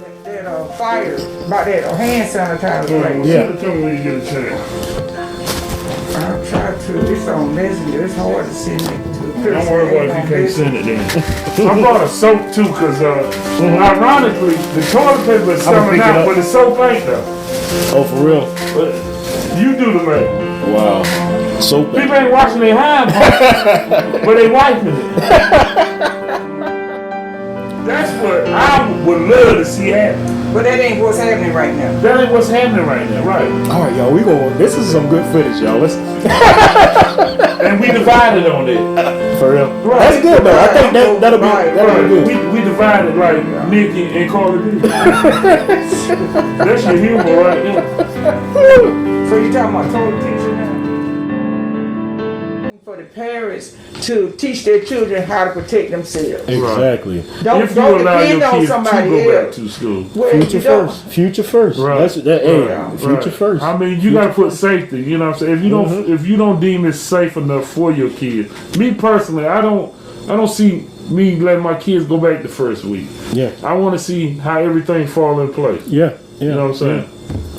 That fire, about that hand sanitizer right? Yeah. Tell me when you get a chance. I'll try to. It's on Messenger. It's hard to send it to the person. Don't worry about it if you can't send it then. I brought a soap too, because ironically, the toilet paper is coming out, but the soap ain't though. Oh, for real? But you do the man. Wow. Soap. People ain't washing their hands, but they wiping it. That's what I would love to see happen. But that ain't what's happening right now. That ain't what's happening right now, right? All right, y'all. We going. This is some good footage, y'all. Let's. And we divided on it. For real. Right. That's good though. I think that'll be good. We divided like Nikki and Carly B. That's your humor right there. So you talking about total teacher now? For the parents to teach their children how to protect themselves. Exactly. Don't depend on somebody else. To school. Future first. Future first. Right. That's that. Future first. I mean, you gotta put safety. You know what I'm saying? If you don't deem it safe enough for your kids, me personally, I don't see me letting my kids go back the first week. Yeah. I want to see how everything fall in place. Yeah. You know what I'm saying?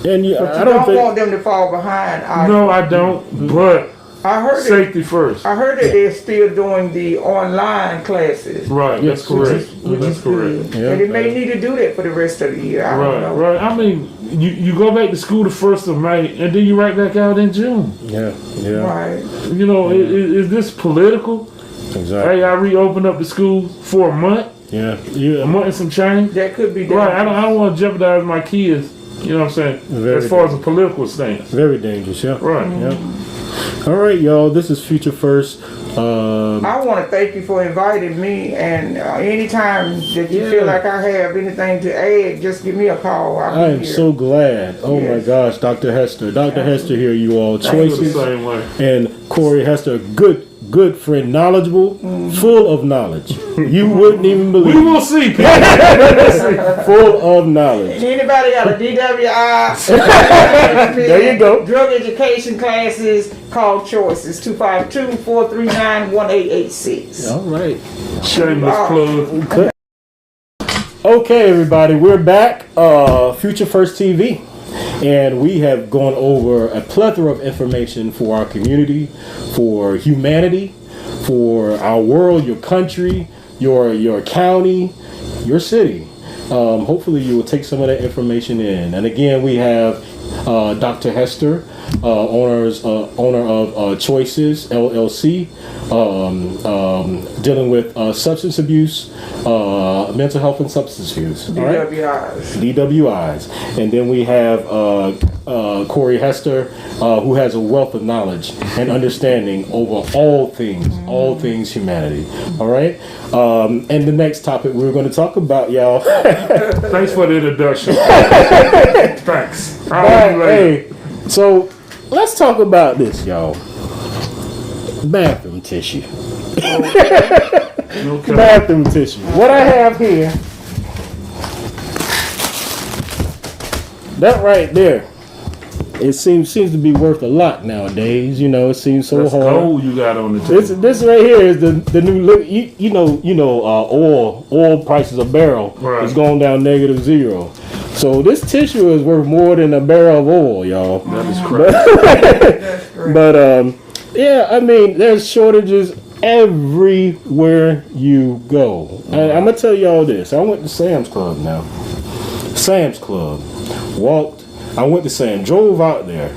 And But I don't want them to fall behind. No, I don't. But I heard safety first. I heard that they're still doing the online classes. Right, that's correct. That's correct. And they may need to do that for the rest of the year. I don't know. Right. I mean, you go back to school the 1st of May, and then you right back out in June. Yeah. Right. You know, is this political? Exactly. Hey, I reopened up the school for a month. Yeah. A month and some change. That could be right. I don't want to jeopardize my kids. You know what I'm saying? As far as a political stance. Very dangerous. Yeah. Right. Yeah. All right, y'all. This is Future First. I want to thank you for inviting me, and anytime that you feel like I have anything to add, just give me a call. I am so glad. Oh my gosh, Dr. Hester. Dr. Hester here, you all. Choices. The same way. And Corey Hester, good friend, knowledgeable, full of knowledge. You wouldn't even believe. We will see, people. Full of knowledge. And anybody got a DWI? There you go. Drug education classes, call Choices 252-439-1886. All right. Shameless plug. Okay, everybody, we're back. Future First TV. And we have gone over a plethora of information for our community, for humanity, for our world, your country, your county, your city. Hopefully you will take some of that information in. And again, we have Dr. Hester, owner of Choices LLC, dealing with substance abuse, mental health and substance abuse. DWIs. And then we have Corey Hester, who has a wealth of knowledge and understanding over all things humanity. All right. And the next topic we're going to talk about, y'all. Thanks for the introduction. Thanks. Hey, so let's talk about this, y'all. Bathroom tissue. Okay. Bathroom tissue. What I have here, that right there, it seems to be worth a lot nowadays. You know, it seems so hard. Gold you got on the table. This right here is the new look. Oil prices a barrel is going down -0. So this tissue is worth more than a barrel of oil, y'all. That is crazy. But yeah, I mean, there's shortages everywhere you go. And I'm gonna tell y'all this. I went to Sam's Club now. Sam's Club. I went to Sam, drove out there.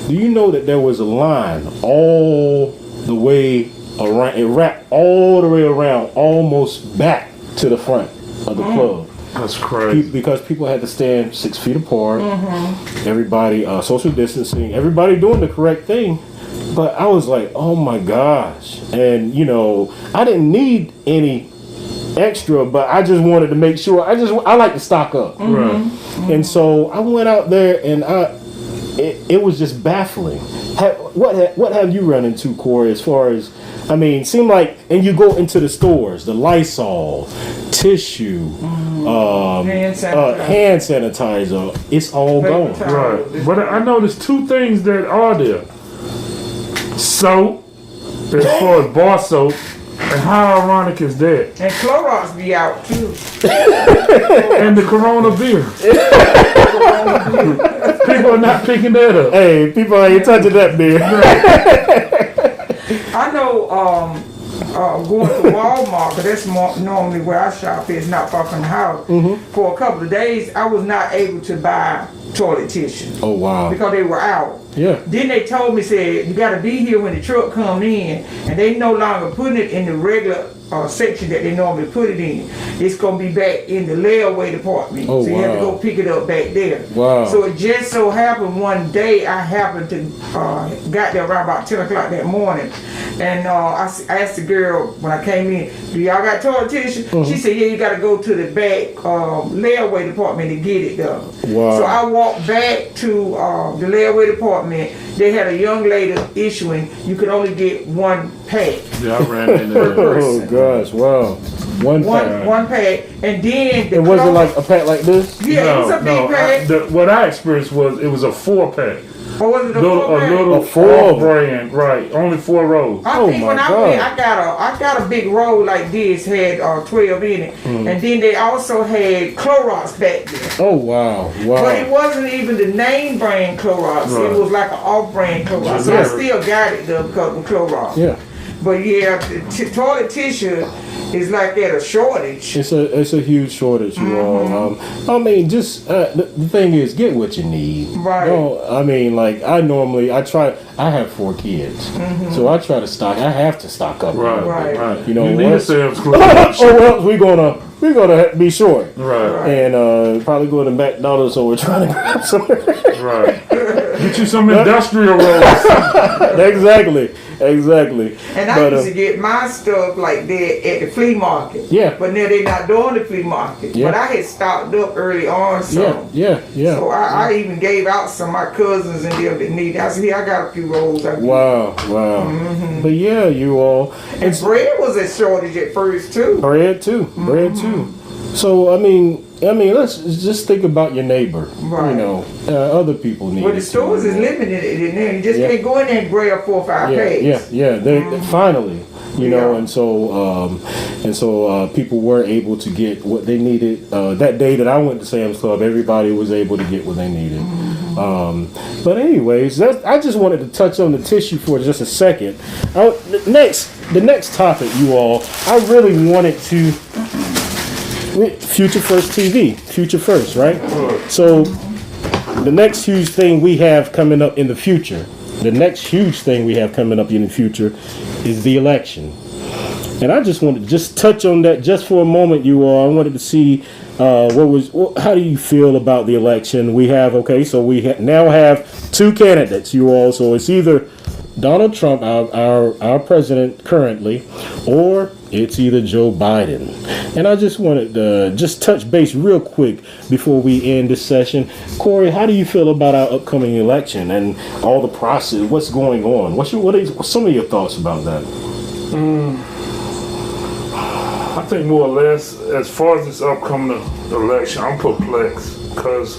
Do you know that there was a line all the way around? It wrapped all the way around, almost back to the front of the club. That's crazy. Because people had to stand 6 feet apart. Everybody social distancing. Everybody doing the correct thing. But I was like, oh my gosh. And I didn't need any extra, but I just wanted to make sure. I like to stock up. Right. And so I went out there, and it was just baffling. What have you run into, Corey? As far as seem like, and you go into the stores, the Lysol, tissue, hand sanitizer, it's all gone. Right. But I noticed 2 things that are there. Soap, as far as bar soap, And how ironic is that? And Clorox be out too. And the Corona beer. People are not picking that up. Hey, people ain't touching that beer. I know going to Walmart, because that's normally where I shop is not far from the house. For a couple of days, I was not able to buy toilet tissue. Oh, wow. Because they were out. Yeah. Then they told me, said, you got to be here when the truck come in, and they no longer putting it in the regular section that they normally put it in. It's going to be back in the layaway department. Oh, so you have to go pick it up back there. Wow. So it just so happened one day I happened to got there around about 10 o'clock that morning. And I asked the girl when I came in, do y'all got toilet tissue? She said, yeah, you got to go to the back layaway department to get it done. Wow. So I walked back to the layaway department. They had a young lady issuing, you could only get one pack. Yeah, I ran into that. Oh, gosh, wow. One pack. One pack. And then... It wasn't like a pack like this? Yeah, it was a big pack. What I experienced was it was a 4-pack. Or was it a little 4 brand, right? Only 4 rows. I think when I went, I got a big roll like this, had 12 in it, and then they also had Clorox back there. Oh wow, wow! But it wasn't even the name brand Clorox; Right. it was like an off-brand Clorox. So I still got it though because of Clorox. Yeah. But yeah, the toilet tissue is like at a shortage. It's a huge shortage, you all. I mean, just the thing is, get what you need. Right. I mean, like I have 4 kids, so I try to stock. I have to stock up. Right. You know, you need Sam's Club. or else we're gonna be short. Right. And probably go to McDonald's, so we're trying to grab some. Right. Get you some industrial rolls. Exactly. And I used to get my stuff like that at the flea market. Yeah. But now they're not doing the flea market. Yeah. But I had stocked up early on, so. Yeah. So I even gave out some of my cousins and them that need it. I said, here, I got a few rolls. Wow. But yeah, you all. And bread was a shortage at first, too. Bread too. So I mean, let's just think about your neighbor. Right. You know, other people need. Well, the stores is limited in there. You just can't go in there and grab 4 or 5 packs. Yeah. They finally, you know, and so people were able to get what they needed. That day that I went to Sam's Club, everybody was able to get what they needed. But anyways, I just wanted to touch on the tissue for just a second. The next topic, you all, I really wanted to. FutureFirst TV, FutureFirst, right? So the next huge thing we have coming up in the future, is the election. And I just wanted to touch on that just for a moment, you all. I wanted to see how do you feel about the election? We have, now have 2 candidates, you all. So it's either Donald Trump, our president currently, or it's either Joe Biden. And I just wanted to touch base real quick before we end this session. Corey, how do you feel about our upcoming election and all the process? What's going on? What's some of your thoughts about that? I think more or less, as far as this upcoming election, I'm perplexed because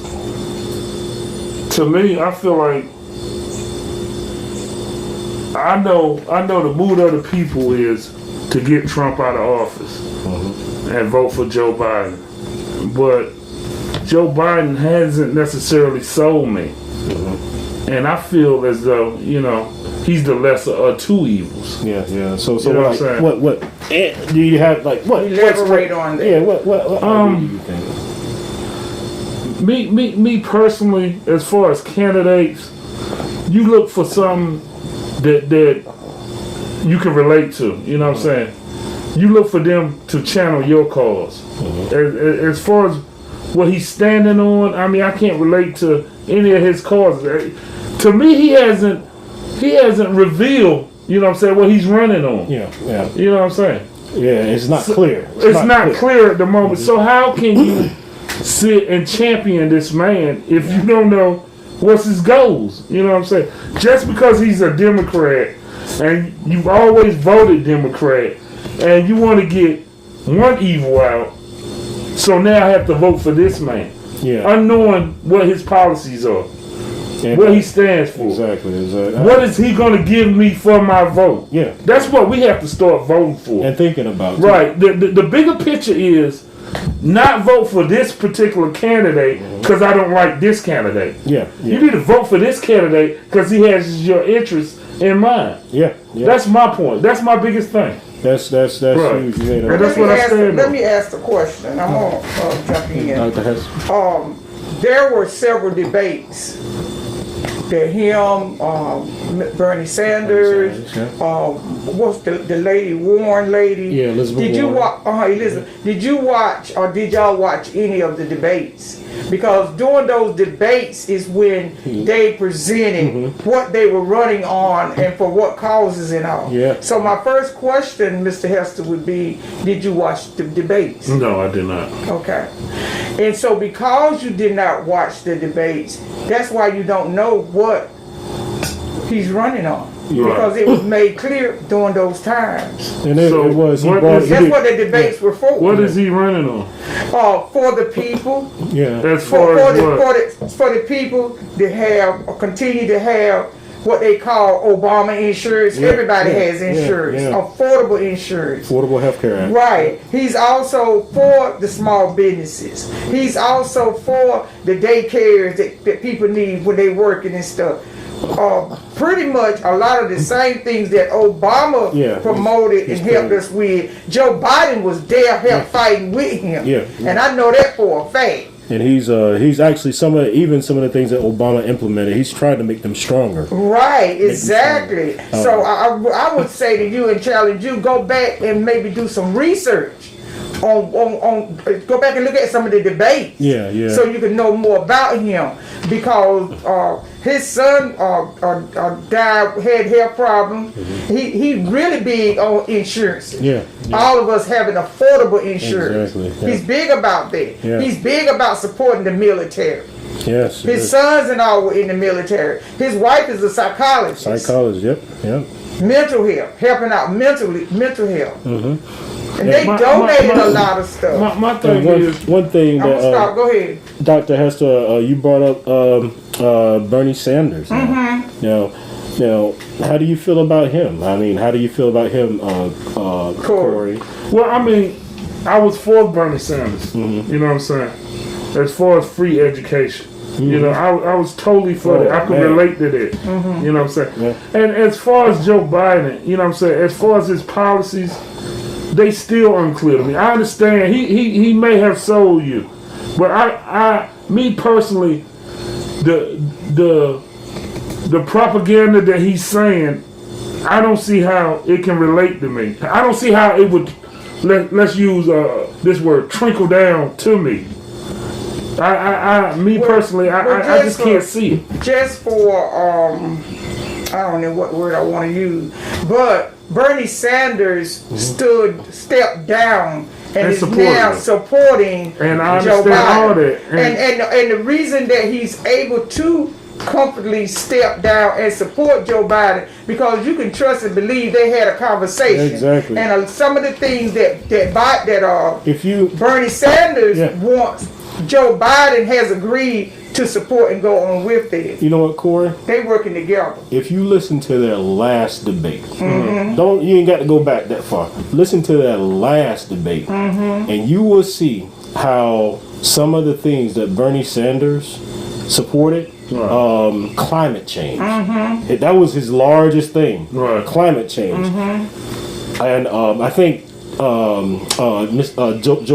to me, I feel like I know the mood of the people is to get Trump out of office and vote for Joe Biden. But Joe Biden hasn't necessarily sold me. And I feel as though, he's the lesser of 2 evils. Yeah. So you know what do you have, like, what? Elaborate on that. Yeah, what do you think? Me personally, as far as candidates, you look for something that you can relate to, you know what I'm saying? You look for them to channel your cause. As far as what he's standing on, I mean, I can't relate to any of his causes. To me, he hasn't revealed, you know what I'm saying, what he's running on. Yeah. You know what I'm saying? Yeah, it's not clear. It's not clear at the moment. So how can you sit and champion this man if you don't know what's his goals? You know what I'm saying? Just because he's a Democrat and you've always voted Democrat and you want to get one evil out, so now I have to vote for this man. Yeah. Unknowing what his policies are. And what he stands for. Exactly. What is he going to give me for my vote? Yeah. That's what we have to start voting for. And thinking about. Right. The bigger picture is not vote for this particular candidate because I don't like this candidate. Yeah. You need to vote for this candidate because he has your interests in mind. Yeah. That's my point. That's my biggest thing. That's Right. huge. You know. And that's what I stand Let on. me ask the question. I'm going to jump in. Dr. Hester. There were several debates that him, Bernie Sanders, what's the lady, Warren lady? Yeah, Elizabeth Did you Warren. watch? Elizabeth. Did you watch or did y'all watch any of the debates? Because during those debates is when they presented what they were running on and for what causes and all. Yeah. So my first question, Mr. Hester, would be: did you watch the debates? No, I did not. Okay. And so because you did not watch the debates, that's why you don't know what he's running on. Because it was made clear during those times. And it was. That's what the debates were for. What is he running on? For the people. Yeah. As far as what? For the people that have or continue to have what they call Obama insurance. Everybody has insurance. Affordable insurance. Affordable Health Care Act. Right. He's also for the small businesses. He's also for the daycares that people need when they working and stuff. Pretty much a lot of the same things that Obama promoted and helped us with. Joe Biden was there fighting with him. Yeah. And I know that for a fact. And he's actually some of the things that Obama implemented, he's trying to make them stronger. Right, exactly. So I would say to you and challenge you, go back and maybe do some research on go back and look at some of the debates. Yeah. So you can know more about him because his son died, had health problems. He really big on insurance. Yeah. All of us having affordable insurance. Exactly. Yeah. He's big about that. Yeah. He's big about supporting the military. Yes. His sons and all were in the military. His wife is a psychologist. Yep. Mental health, helping out mental health. And they my- donated a lot of stuff. My thing is, One thing I'm gonna that stop. Go ahead. Dr. Hester, you brought up Bernie Sanders. Now, how do you feel about him? I mean, how do you feel about him, Corey? well, I mean, I was for Bernie Sanders. You know what I'm saying? As far as free education. You know, I was totally for that. I could relate to that. You know what I'm saying? Yeah. And as far as Joe Biden, you know what I'm saying? As far as his policies, they still unclear to me. I understand he may have sold you, but me personally, the propaganda that he's saying, I don't see how it can relate to me. I don't see how it would. Let's use this word, trickle down to me. Personally, I just can't see it. Just for I don't know what word I want to use, but Bernie Sanders stepped down and is now supporting And I Joe understand Biden. all that. And the reason that he's able to comfortably step down and support Joe Biden because you can trust and believe they had a conversation. Exactly. And some of the things that Bernie Sanders wants, Joe Biden has agreed to support and go on with it. You know what, Corey? They working together. If you listen to their last debate, you ain't got to go back that far. Listen to their last debate, and you will see how some of the things that Bernie Sanders supported, climate change. That was his largest thing, climate change. And I think Joe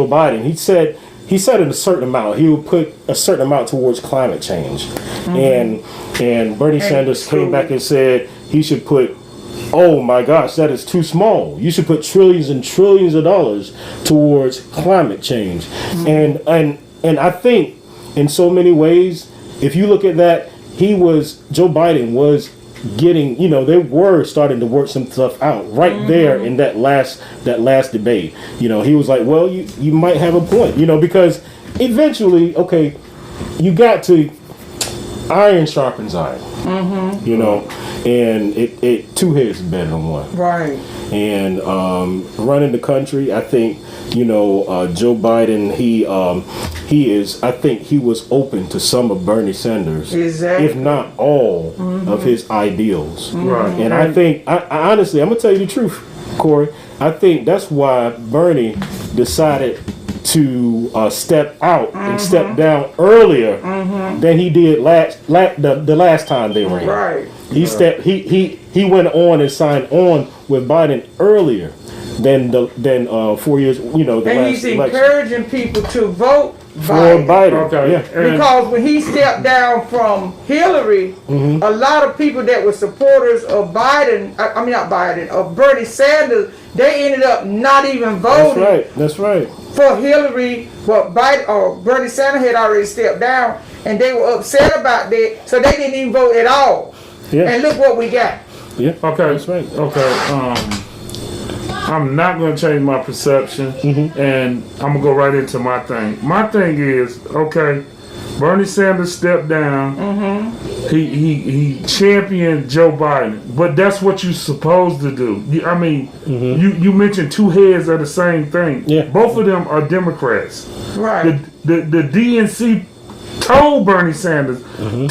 Biden, he said in a certain amount, he would put a certain amount towards climate change. And Bernie Sanders came back and said he should put, oh my gosh, that is too small. You should put trillions and trillions of dollars towards climate change. And I think in so many ways, if you look at that, Joe Biden was getting, they were starting to work some stuff out right there in that last debate. He was like, well, you might have a point, because eventually, okay, you got to iron sharpens iron, and it two heads is better than one. Right. And running the country, I think Joe Biden, he is. I think he was open to some of Bernie Sanders, Exactly. if not all of his ideals. Right. And I think, I honestly, I'm gonna tell you the truth, Corey. I think that's why Bernie decided to step out and step down earlier than he did the last time they ran. Right. He went on and signed on with Biden earlier than 4 years. The And last he's election. encouraging people to vote For Biden. Biden. Okay. Yeah. And- Because when he stepped down from Hillary, a lot of people that were supporters of Biden, I mean not Biden, of Bernie Sanders, they ended up not even voting That's right. for Hillary. But Biden or Bernie Sanders had already stepped down, and they were upset about that, so they didn't even vote at all. Yeah. And look what we got. Yeah. Okay. That's right. Okay. I'm not going to change my perception, and I'm going to go right into my thing. My thing is, okay, Bernie Sanders stepped down. He championed Joe Biden, but that's what you're supposed to do. You mentioned two heads of the same thing. Yeah. Both of them are Democrats. Right. The DNC told Bernie Sanders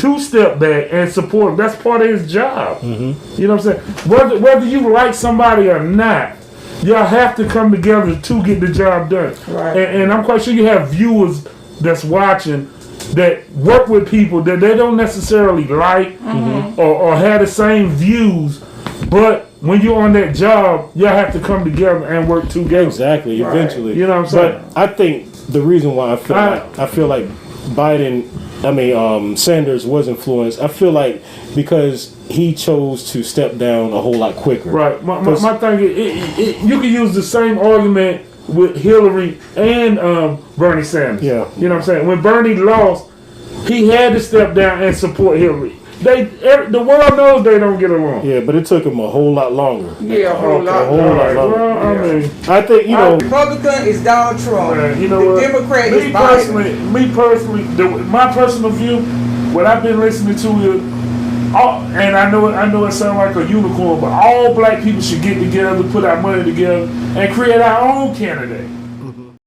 to step back and support him. That's part of his job. You know what I'm saying? Whether you like somebody or not, y'all have to come together to get the job done. Right. And I'm quite sure you have viewers that's watching that work with people that they don't necessarily like or have the same views, but when you're on that job, y'all have to come together and work together. Exactly. Right. Eventually. You know what I'm saying? But I think the reason why I feel like Biden, Sanders was influenced. I feel like because he chose to step down a whole lot quicker. Right. My thing is, you can use the same argument with Hillary and Bernie Sanders. Yeah. You know what I'm saying? When Bernie lost, he had to step down and support Hillary. The world knows they don't get along. Yeah, but it took him a whole lot longer. Yeah, a whole lot. A whole lot Well, longer. I mean, I think Republican is Donald Trump. you know the what? Democrat is me Biden. personally, my personal view, what I've been listening to is, and I know it sounds like a unicorn, but all black people should get together, put our money together, and create our own candidate.